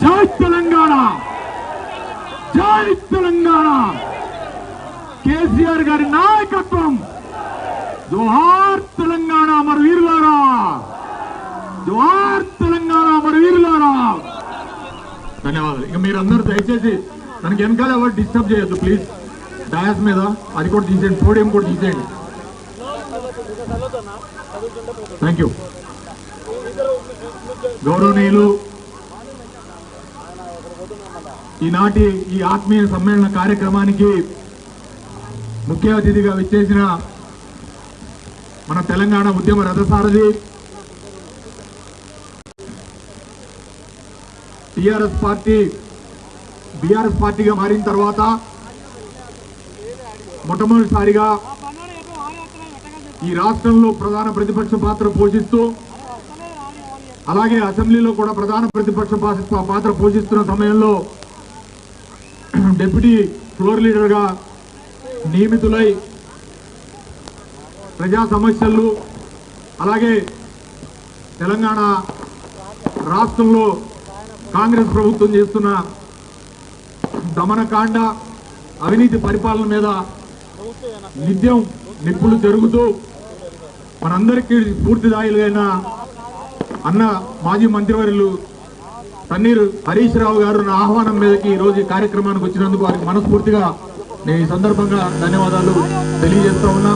జై తెలంగాణ, జై తెలంగాణ. కేసీఆర్ గారి నాయకత్వం. జోహార్ తెలంగాణ మరి వీరులారా, జోహార్ తెలంగాణ మరి వీరులారా. ధన్యవాదాలు. ఇక మీరందరూ దయచేసి తనకి వెనకాల ఎవరు డిస్టర్బ్ చేయొద్దు ప్లీజ్. డయాస్ మీద అది కూడా తీసేయండి, పోడియం కూడా తీసేయండి. Thank you. గౌరవనీయులు, ఈనాటి ఈ ఆత్మీయ సమ్మేళన కార్యక్రమానికి ముఖ్య అతిథిగా విచ్చేసిన మన తెలంగాణ ఉద్యమ రథసారథి, టీఆర్ఎస్ పార్టీ బీఆర్ఎస్ పార్టీగా మారిన తర్వాత మొట్టమొదటిసారిగా ఈ రాష్ట్రంలో ప్రధాన ప్రతిపక్ష పాత్ర పోషిస్తూ, అలాగే అసెంబ్లీలో కూడా ప్రధాన ప్రతిపక్ష పాత్ర పోషిస్తున్న సమయంలో డిప్యూటీ ఫ్లోర్ లీడర్గా నియమితులై ప్రజా సమస్యలు, అలాగే తెలంగాణ రాష్ట్రంలో కాంగ్రెస్ ప్రభుత్వం చేస్తున్న దమనకాండ, అవినీతి పరిపాలన మీద నిత్యం నిప్పులు జరుగుతూ మనందరికీ స్ఫూర్తిదాయులైన అన్న మాజీ మంత్రివర్యులు తన్నీరు హరీష్ రావు గారు నా ఆహ్వానం మీదకి ఈరోజు ఈ కార్యక్రమానికి వచ్చినందుకు వారికి మనస్ఫూర్తిగా నేను ఈ సందర్భంగా ధన్యవాదాలు తెలియజేస్తా ఉన్నా.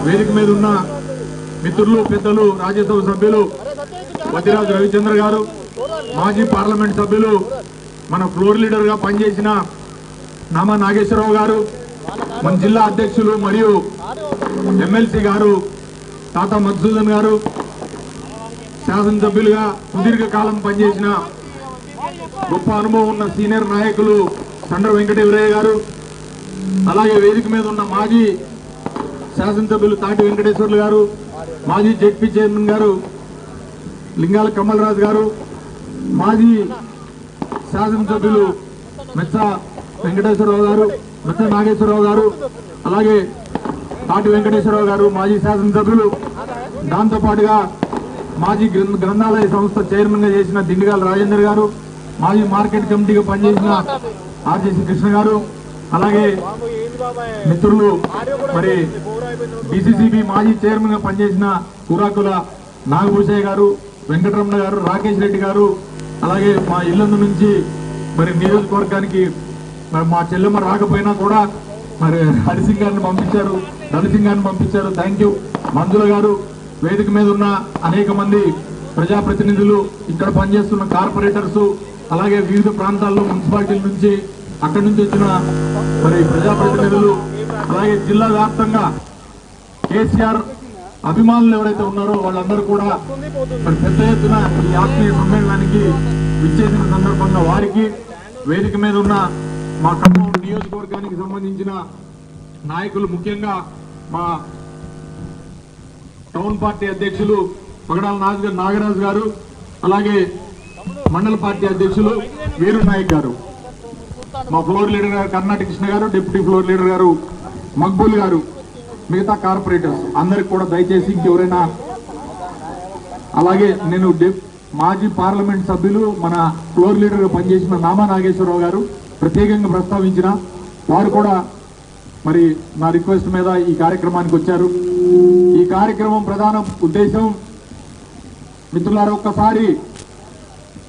వేదిక మీద ఉన్న మిత్రులు, పెద్దలు, రాజ్యసభ సభ్యులు వద్దిరాజు రవిచంద్ర గారు, మాజీ పార్లమెంట్ సభ్యులు, మన ఫ్లోర్ లీడర్గా పనిచేసిన నామా నాగేశ్వరరావు గారు, మన జిల్లా అధ్యక్షులు మరియు ఎమ్మెల్సీ గారు తాతా మధుసూదన్ గారు, శాసనసభ్యులుగా సుదీర్ఘకాలం పనిచేసిన గొప్ప అనుభవం ఉన్న సీనియర్ నాయకులు సండ్ర వెంకటేశ్వరయ్య గారు, అలాగే వేదిక మీద ఉన్న మాజీ శాసనసభ్యులు తాటి వెంకటేశ్వర్లు గారు, మాజీ జెడ్పీ చైర్మన్ గారు లింగాల కమల్ రాజు గారు, మాజీ శాసనసభ్యులు మెచ్చ వెంకటేశ్వరరావు గారు, మెచ్చ నాగేశ్వరరావు గారు, అలాగే తాటి వెంకటేశ్వరరావు గారు మాజీ శాసనసభ్యులు, దాంతోపాటుగా మాజీ గ్రంథాలయ సంస్థ చైర్మన్ గా చేసిన దిండిగాల రాజేందర్ గారు, మాజీ మార్కెట్ కమిటీగా పనిచేసిన ఆర్జేసి కృష్ణ గారు, అలాగే మిత్రులు మరి డిసిసిబి మాజీ చైర్మన్ గా పనిచేసిన కూరాకుల నాగభూషయ్య గారు, వెంకటరమణ గారు, రాకేష్ రెడ్డి గారు, అలాగే మా ఇల్లందు నుంచి మరి నియోజకవర్గానికి మరి మా చెల్లెమ్మ రాకపోయినా కూడా మరి హరిసింగ్ గారిని పంపించారు, ధనసింగ్ గారిని పంపించారు. Thank you. మంజుల గారు, వేదిక మీద ఉన్న అనేక మంది ప్రజాప్రతినిధులు, ఇక్కడ పనిచేస్తున్న కార్పొరేటర్స్, అలాగే వివిధ ప్రాంతాల్లో మున్సిపాలిటీల నుంచి అక్కడి నుంచి వచ్చిన మరి ప్రజాప్రతినిధులు, అలాగే జిల్లా వ్యాప్తంగా కేసీఆర్ అభిమానులు ఎవరైతే ఉన్నారో వాళ్ళందరూ కూడా మరి పెద్ద ఎత్తున ఈ ఆత్మీయ సమ్మేళనానికి విచ్చేసిన సందర్భంగా వారికి, వేదిక మీద ఉన్న మా ఖమ్మం నియోజకవర్గానికి సంబంధించిన నాయకులు, ముఖ్యంగా మా టౌన్ పార్టీ అధ్యక్షులు పగడాల నాగరాజు గారు, అలాగే మండల పార్టీ అధ్యక్షులు వీరు నాయక్ గారు, మా ఫ్లోర్ లీడర్ గారు కర్ణాటక కృష్ణ గారు, డిప్యూటీ ఫ్లోర్ లీడర్ గారు మక్బూల్ గారు, మిగతా కార్పొరేటర్స్ అందరికి కూడా దయచేసి ఇంకెవరైనా, అలాగే నేను మాజీ పార్లమెంట్ సభ్యులు మన ఫ్లోర్ లీడర్ గా పనిచేసిన నామా నాగేశ్వరరావు గారు ప్రత్యేకంగా ప్రస్తావించిన వారు కూడా మరి నా రిక్వెస్ట్ మీద ఈ కార్యక్రమానికి వచ్చారు. ఈ కార్యక్రమం ప్రధాన ఉద్దేశం మిత్రులారా, ఒక్కసారి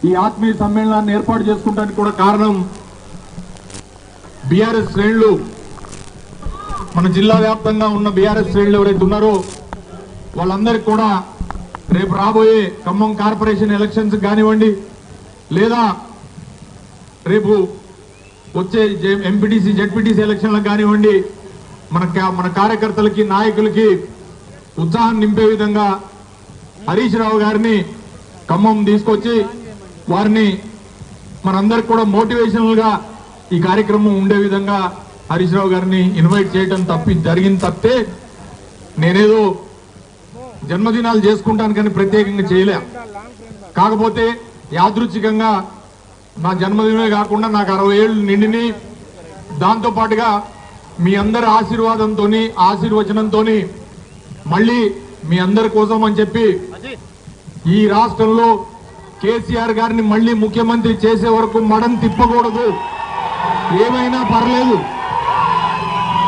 ఈ ఆత్మీయ సమ్మేళనాన్ని ఏర్పాటు చేసుకోవడానికి కూడా కారణం బీఆర్ఎస్ శ్రేణులు, మన జిల్లా వ్యాప్తంగా ఉన్న బీఆర్ఎస్ శ్రేణులు ఎవరైతే ఉన్నారో వాళ్ళందరికీ కూడా రేపు రాబోయే ఖమ్మం కార్పొరేషన్ ఎలక్షన్స్ కానివ్వండి, లేదా రేపు వచ్చే ఎంపీటీసీ జెడ్పీటీసీ ఎలక్షన్లకు కానివ్వండి, మన కార్యకర్తలకి, నాయకులకి ఉత్సాహం నింపే విధంగా హరీష్ రావు గారిని ఖమ్మం తీసుకొచ్చి వారిని మనందరికి కూడా మోటివేషనల్ గా ఈ కార్యక్రమం ఉండే విధంగా హరీష్ రావు గారిని ఇన్వైట్ చేయడం జరిగింది తప్పితే నేనేదో జన్మదినాలు చేసుకుంటాను కానీ ప్రత్యేకంగా చేయలే. కాకపోతే యాదృచ్ఛికంగా నా జన్మదినమే కాకుండా నాకు 60 ఏళ్ళు నిండిని, దాంతో పాటుగా మీ అందరి ఆశీర్వాదంతో, ఆశీర్వచనంతో మళ్ళీ మీ అందరి కోసం అని చెప్పి ఈ రాష్ట్రంలో కేసీఆర్ గారిని మళ్ళీ ముఖ్యమంత్రి చేసే వరకు మడం తిప్పకూడదు. ఏమైనా పర్లేదు,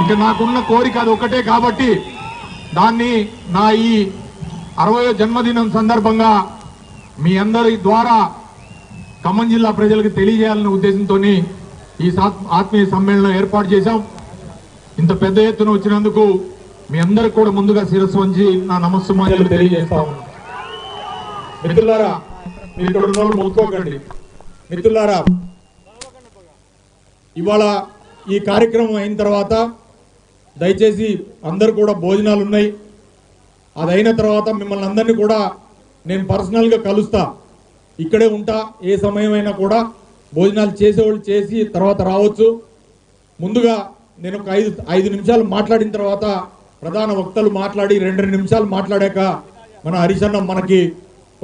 ఇక నాకున్న కోరిక అది ఒకటే. కాబట్టి దాన్ని నా ఈ 60వ జన్మదినం సందర్భంగా మీ అందరి ద్వారా ఖమ్మం జిల్లా ప్రజలకు తెలియజేయాలనే ఉద్దేశంతో ఈ ఆత్మీయ సమ్మేళనం ఏర్పాటు చేశాం. ఇంత పెద్ద ఎత్తున వచ్చినందుకు మీ అందరికి కూడా ముందుగా శిరస్సు వంచి నా నమస్సుమాన్యాలు తెలియజేస్తా ఉన్నాను. మిత్రులారా, మీరు ఇక్కడ ఉన్న వాళ్ళు మొక్కుకోకండి. మిత్రులారా, ఇవాళ ఈ కార్యక్రమం అయిన తర్వాత దయచేసి అందరు కూడా భోజనాలు ఉన్నాయి. అది అయిన తర్వాత మిమ్మల్ని అందరినీ కూడా నేను పర్సనల్గా కలుస్తా. ఇక్కడే ఉంటా. ఏ సమయమైనా కూడా భోజనాలు చేసేవాళ్ళు చేసి తర్వాత రావచ్చు. ముందుగా నేను ఒక 5 నిమిషాలు మాట్లాడిన తర్వాత ప్రధాన వక్తలు మాట్లాడి 2 నిమిషాలు మాట్లాడాక మన హరీష్ అన్న మనకి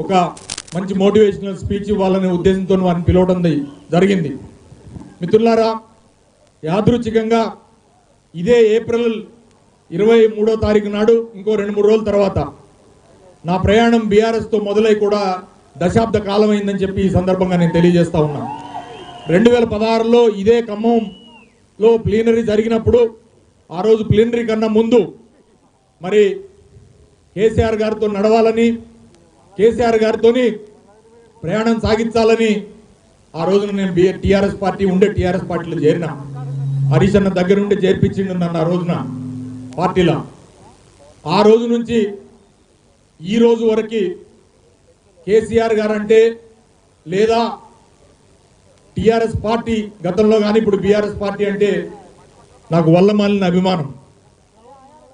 ఒక మంచి మోటివేషనల్ స్పీచ్ ఇవ్వాలనే ఉద్దేశంతో వారిని పిలవడం జరిగింది. మిత్రులారా, యాదృచ్ఛికంగా ఇదే ఏప్రిల్ 23వ తారీఖు నాడు ఇంకో 2-3 రోజుల తర్వాత నా ప్రయాణం బీఆర్ఎస్తో మొదలై కూడా దశాబ్ద కాలం అయిందని చెప్పి ఈ సందర్భంగా నేను తెలియజేస్తా ఉన్నాను. 2016లో ఇదే ఖమ్మంలో ప్లీనరీ జరిగినప్పుడు ఆ రోజు ప్లీనరీ కన్నా ముందు మరి కేసీఆర్ గారితో నడవాలని, కేసీఆర్ గారితోని ప్రయాణం సాగించాలని ఆ రోజున నేను టీఆర్ఎస్ పార్టీలో చేరిన. హరీష్ అన్న దగ్గర నుండి చేర్పించిండు నన్ను ఆ రోజున పార్టీలో. ఆ రోజు నుంచి ఈ రోజు వరకు కేసీఆర్ గారు అంటే లేదా టీఆర్ఎస్ పార్టీ గతంలో కానీ ఇప్పుడు బీఆర్ఎస్ పార్టీ అంటే నాకు వల్లమాలిన అభిమానం.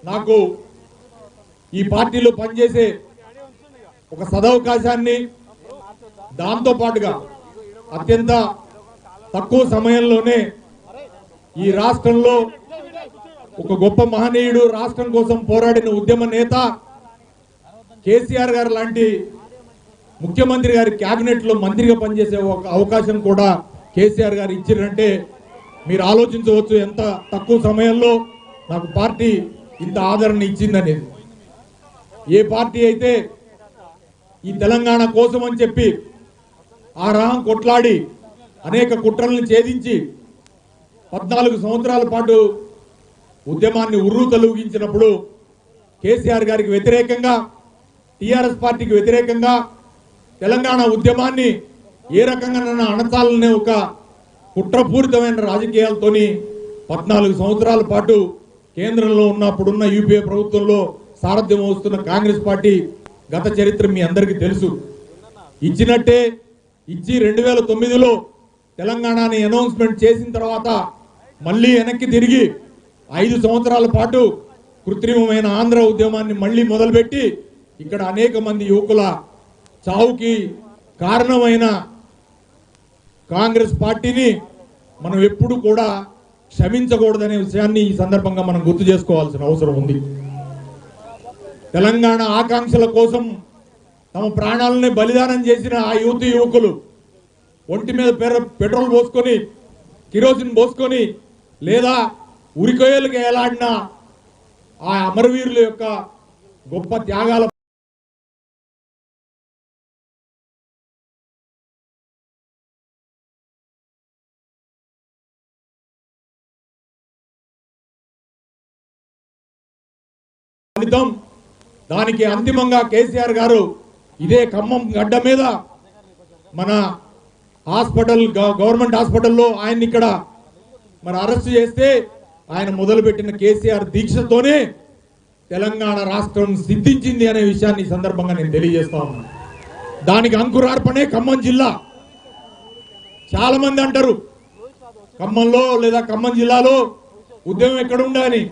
నాకు ఈ పార్టీలో పనిచేసే ఒక సదవకాశాన్ని, దాంతో పాటుగా అత్యంత తక్కువ సమయంలోనే ఈ రాష్ట్రంలో ఒక గొప్ప మహనీయుడు, రాష్ట్రం కోసం పోరాడిన ఉద్యమ నేత కేసీఆర్ గారు లాంటి ముఖ్యమంత్రి గారి కేబినెట్ లో మంత్రిగా పనిచేసే ఒక అవకాశం కూడా కేసీఆర్ గారు ఇచ్చారంటే మీరు ఆలోచించవచ్చు ఎంత తక్కువ సమయంలో నాకు పార్టీ ఇంత ఆదరణ ఇచ్చిందనేది. ఏ పార్టీ అయితే ఈ తెలంగాణ కోసం అని చెప్పి ఆ రాహం కొట్లాడి అనేక కుట్రలను ఛేదించి 14 సంవత్సరాల పాటు ఉద్యమాన్ని ఉర్రు తొలగించినప్పుడు కేసీఆర్ గారికి వ్యతిరేకంగా, టీఆర్ఎస్ పార్టీకి వ్యతిరేకంగా తెలంగాణ ఉద్యమాన్ని ఏ రకంగా అణచాలనే ఒక కుట్రపూరితమైన రాజకీయాలతోని 14 సంవత్సరాల పాటు కేంద్రంలో ఉన్నప్పుడున్న యూపీఏ ప్రభుత్వంలో సారథ్యం వస్తున్న కాంగ్రెస్ పార్టీ గత చరిత్ర మీ అందరికీ తెలుసు. ఇచ్చినట్టే ఇచ్చి 2009లో తెలంగాణని అనౌన్స్మెంట్ చేసిన తర్వాత మళ్ళీ వెనక్కి తిరిగి 5 సంవత్సరాల పాటు కృత్రిమమైన ఆంధ్ర ఉద్యమాన్ని మళ్ళీ మొదలుపెట్టి ఇక్కడ అనేక మంది యువకుల చావుకి కారణమైన కాంగ్రెస్ పార్టీని మనం ఎప్పుడు కూడా క్షమించకూడదనే విషయాన్ని ఈ సందర్భంగా మనం గుర్తు చేసుకోవాల్సిన అవసరం ఉంది. తెలంగాణ ఆకాంక్షల కోసం తమ ప్రాణాలని బలిదానం చేసిన ఆ యువకులు ఒంటి మీద పెట్రోల్ పోసుకొని, కిరోసిన్ పోసుకొని లేదా ఉరికొయ్యలకు ఎలాడిన ఆ అమరవీరుల యొక్క గొప్ప త్యాగాల ఫలితం. దానికి అంతిమంగా కేసీఆర్ గారు ఇదే ఖమ్మం గడ్డ మీద మన హాస్పిటల్, గవర్నమెంట్ హాస్పిటల్లో ఆయన్ని ఇక్కడ మరి అరెస్ట్ చేస్తే ఆయన మొదలుపెట్టిన కేసీఆర్ దీక్షతోనే తెలంగాణ రాష్ట్రం సిద్ధించింది అనే విషయాన్ని ఈ సందర్భంగా నేను తెలియజేస్తా ఉన్నాను. దానికి అంకురార్పణే ఖమ్మం జిల్లా. చాలా మంది అంటారు ఖమ్మంలో లేదా ఖమ్మం జిల్లాలో ఉద్యమం ఎక్కడుండే అని.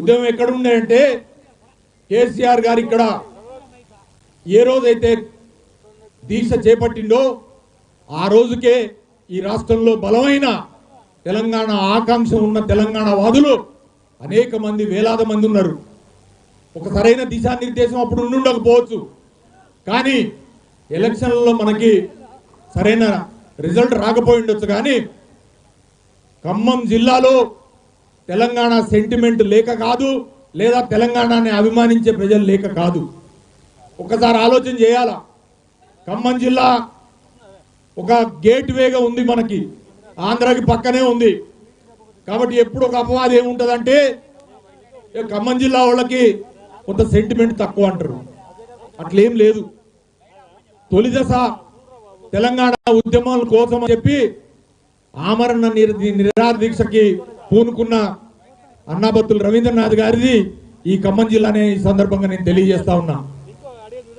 ఉద్యమం ఎక్కడుండే అంటే కేసీఆర్ గారు ఇక్కడ ఏ రోజైతే దీక్ష చేపట్టిండో ఆ రోజుకే ఈ రాష్ట్రంలో బలమైన తెలంగాణ ఆకాంక్ష ఉన్న తెలంగాణ వాదులు అనేక మంది, వేలాది మంది ఉన్నారు. ఒక సరైన దిశానిర్దేశం అప్పుడు ఉండకపోవచ్చు, కానీ ఎలక్షన్లలో మనకి సరైన రిజల్ట్ రాకపోయి ఉండొచ్చు. కానీ ఖమ్మం జిల్లాలో తెలంగాణ సెంటిమెంట్ లేక కాదు, లేదా తెలంగాణని అభిమానించే ప్రజలు లేక కాదు. ఒక్కసారి ఆలోచన చేయాలా. ఖమ్మం జిల్లా ఒక గేట్ వేగా ఉంది, మనకి ఆంధ్రాకి పక్కనే ఉంది. కాబట్టి ఎప్పుడు ఒక అపవాదం ఏముంటుందంటే ఖమ్మం జిల్లా వాళ్ళకి కొంత సెంటిమెంట్ తక్కువ అంటారు. అట్లేం లేదు. తొలి దశ తెలంగాణ ఉద్యమాల కోసం అని చెప్పి ఆమరణ నిరాహార దీక్షకి పూనుకున్న అన్నాబత్తుల రవీంద్రనాథ్ గారిది ఈ ఖమ్మం జిల్లానే ఈ సందర్భంగా నేను తెలియజేస్తా ఉన్నా.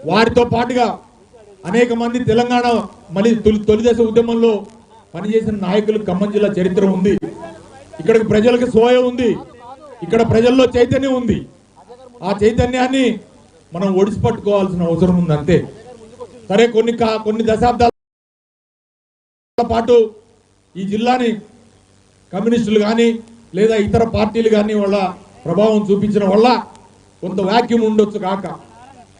వారితో పాటుగా అనేక మంది తెలంగాణ మళ్ళీ తొలి దశ ఉద్యమంలో పనిచేసిన నాయకులు ఖమ్మం జిల్లా చరిత్ర ఉంది. ఇక్కడికి ప్రజలకు సోయ ఉంది, ఇక్కడ ప్రజల్లో చైతన్యం ఉంది. ఆ చైతన్యాన్ని మనం ఒడిసి పట్టుకోవాల్సిన అవసరం ఉంది అంతే. సరే, కొన్ని దశాబ్దాల పాటు ఈ జిల్లాని కమ్యూనిస్టులు కానీ లేదా ఇతర పార్టీలు కానీ వాళ్ళ ప్రభావం చూపించడం వల్ల కొంత వాక్యూమ్ ఉండొచ్చు కాక,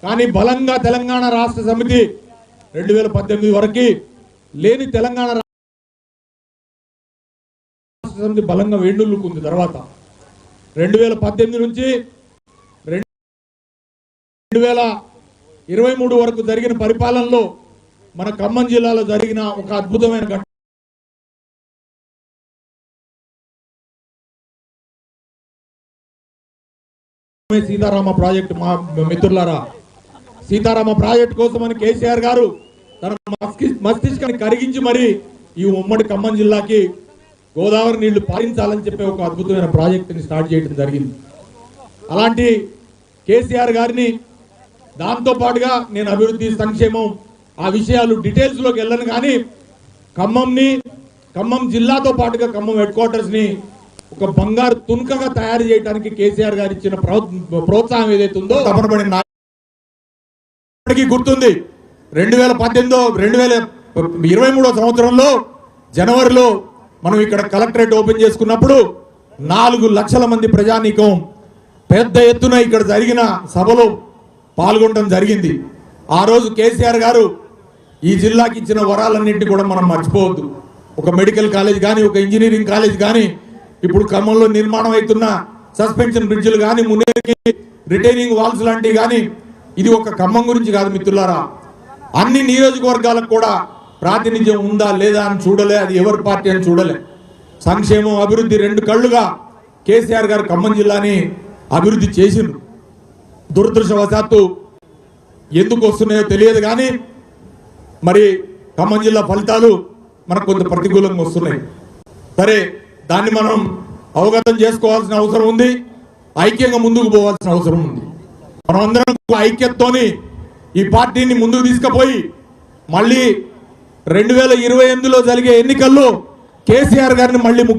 కానీ బలంగా తెలంగాణ రాష్ట్ర సమితి 2018 వరకు లేని తెలంగాణ రాష్ట్ర సమితి బలంగా వేణులుకుంది. తర్వాత 2018 నుంచి 2023 వరకు జరిగిన పరిపాలనలో మన ఖమ్మం జిల్లాలో జరిగిన ఒక అద్భుతమైన ఘటన సీతారామ ప్రాజెక్టు. మా మిత్రులారా, సీతారామ ప్రాజెక్టు కోసమని కేసీఆర్ గారు తన మస్తిష్కాన్ని కరిగించి మరి ఈ ఉమ్మడి ఖమ్మం జిల్లాకి గోదావరి నీళ్లు పారించాలని చెప్పి ఒక అద్భుతమైన ప్రాజెక్టుని స్టార్ట్ చేయడం జరిగింది. అలాంటి కేసీఆర్ గారిని దాంతో పాటుగా నేను అభివృద్ధి, సంక్షేమం ఆ విషయాలు డీటెయిల్స్లోకి వెళ్ళను, కానీ ఖమ్మం జిల్లాతో పాటుగా ఖమ్మం హెడ్ క్వార్టర్స్ ని ఒక బంగారు తునకగా తయారు చేయడానికి కేసీఆర్ గారు ఇచ్చిన ప్రోత్సాహం ఏదైతే ఉందో తపనబడిన గుర్తుంది. 2023 సంవత్సరంలో జనవరిలో మనం ఇక్కడ కలెక్టరేట్ ఓపెన్ చేసుకున్నప్పుడు 4 లక్షల మంది ప్రజానీకం పెద్ద ఎత్తున ఇక్కడ జరిగిన సభలో పాల్గొనడం జరిగింది. ఆ రోజు కేసీఆర్ గారు ఈ జిల్లాకి ఇచ్చిన వరాలన్నింటినీ కూడా మనం మర్చిపోవద్దు. ఒక మెడికల్ కాలేజ్ కానీ, ఒక ఇంజనీరింగ్ కాలేజ్ కానీ, ఇప్పుడు ఖమ్మంలో నిర్మాణం అవుతున్న సస్పెన్షన్ బ్రిడ్జ్లు కానీ, మున్నేరికి రిటైనింగ్ వాల్స్ లాంటివి కానీ, ఇది ఒక ఖమ్మం గురించి కాదు మిత్రులారా, అన్ని నియోజకవర్గాలకు కూడా ప్రాతినిధ్యం ఉందా లేదా అని చూడలే, అది ఎవరి పార్టీ అని చూడలే. సంక్షేమం, అభివృద్ధి 2 కళ్ళుగా కేసీఆర్ గారు ఖమ్మం జిల్లాని అభివృద్ధి చేసిండ్రు. దురదృష్టవశాత్తు ఎందుకు వస్తున్నాయో తెలియదు, కానీ మరి ఖమ్మం జిల్లా ఫలితాలు మనకు కొంత ప్రతికూలంగా వస్తున్నాయి. సరే, దాన్ని మనం అవగతం చేసుకోవాల్సిన అవసరం ఉంది, ఐక్యంగా ముందుకు పోవాల్సిన అవసరం ఉంది. మనం అందరం ఐక్యతతోని ఈ పార్టీని ముందుకు తీసుకుపోయి మళ్ళీ 2028లో జరిగే ఎన్నికల్లో కేసీఆర్ గారిని మళ్ళీ ముఖ్య